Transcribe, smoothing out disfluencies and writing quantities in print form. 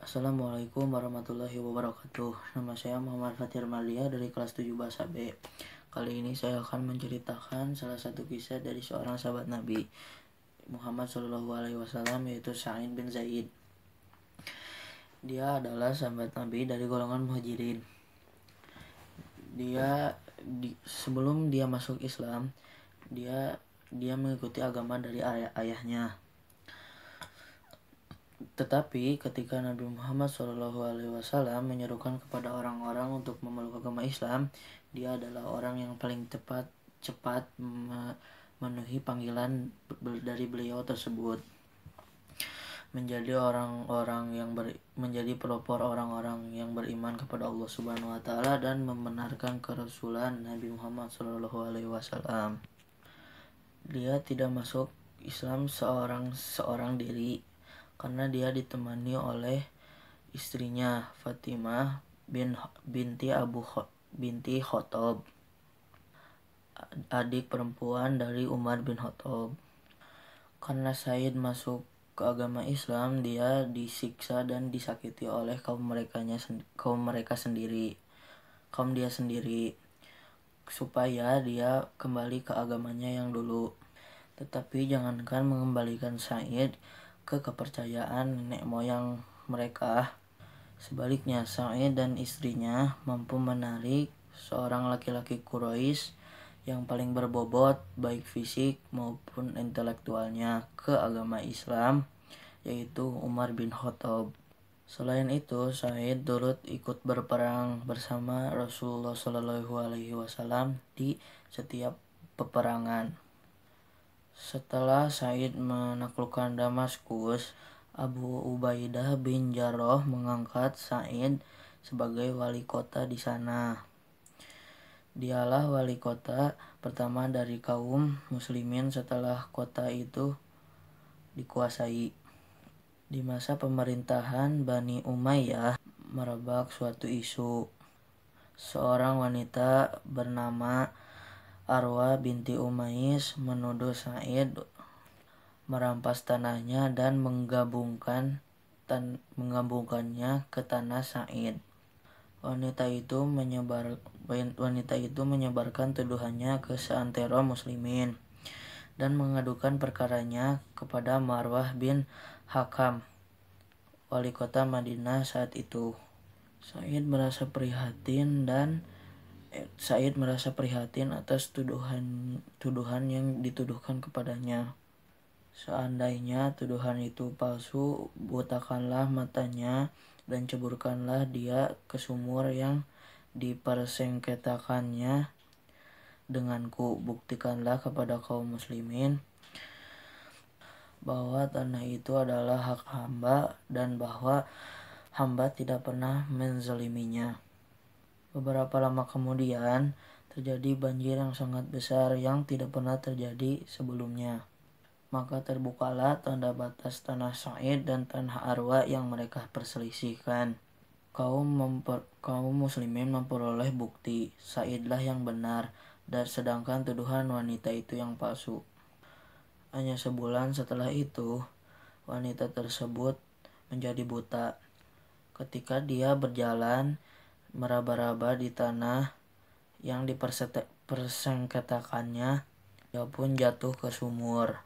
Assalamualaikum warahmatullahi wabarakatuh. Nama saya Muhammad Fatir Malia dari kelas 7 Bahasa B. Kali ini saya akan menceritakan salah satu kisah dari seorang sahabat Nabi Muhammad SAW, yaitu Sa'id bin Zaid. Dia adalah sahabat Nabi dari golongan Muhajirin. Sebelum dia masuk Islam, dia mengikuti agama dari ayahnya. Tetapi ketika Nabi Muhammad SAW menyerukan kepada orang-orang untuk memeluk agama Islam, dia adalah orang yang paling cepat memenuhi panggilan dari beliau tersebut, menjadi pelopor orang-orang yang beriman kepada Allah Subhanahu wa taala dan membenarkan kerasulan Nabi Muhammad SAW. Dia tidak masuk Islam seorang diri, karena dia ditemani oleh istrinya Fatimah binti Khattab, adik perempuan dari Umar bin Khattab. Karena Said masuk ke agama Islam, dia disiksa dan disakiti oleh kaum dia sendiri, supaya dia kembali ke agamanya yang dulu. Tetapi jangankan mengembalikan Said ke kepercayaan nenek moyang mereka, sebaliknya Sa'id dan istrinya mampu menarik seorang laki-laki Quraisy yang paling berbobot baik fisik maupun intelektualnya ke agama Islam, yaitu Umar bin Khattab. Selain itu, Sa'id turut ikut berperang bersama Rasulullah SAW di setiap peperangan. Setelah Sa'id menaklukkan Damaskus, Abu Ubaidah bin Jarrah mengangkat Sa'id sebagai wali kota di sana. Dialah wali kota pertama dari kaum muslimin setelah kota itu dikuasai. Di masa pemerintahan Bani Umayyah, merebak suatu isu. Seorang wanita bernama Arwa binti Umais menuduh Sa'id merampas tanahnya dan menggabungkannya ke tanah Sa'id. Wanita itu menyebarkan tuduhannya ke seantero muslimin dan mengadukan perkaranya kepada Marwah bin Hakam, wali kota Madinah saat itu. Sa'id merasa prihatin atas tuduhan yang dituduhkan kepadanya. Seandainya tuduhan itu palsu, butakanlah matanya dan ceburkanlah dia ke sumur yang dipersengketakannya denganku. Buktikanlah kepada kaum muslimin bahwa tanah itu adalah hak hamba dan bahwa hamba tidak pernah menzaliminya. Beberapa lama kemudian terjadi banjir yang sangat besar yang tidak pernah terjadi sebelumnya. Maka terbukalah tanda batas tanah Sa'id dan tanah Arwa yang mereka perselisihkan. Kaum muslimin memperoleh bukti Sa'idlah yang benar, dan sedangkan tuduhan wanita itu yang palsu. Hanya sebulan setelah itu, wanita tersebut menjadi buta. Ketika dia berjalan meraba-raba di tanah yang dipersengketakannya, dia pun jatuh ke sumur.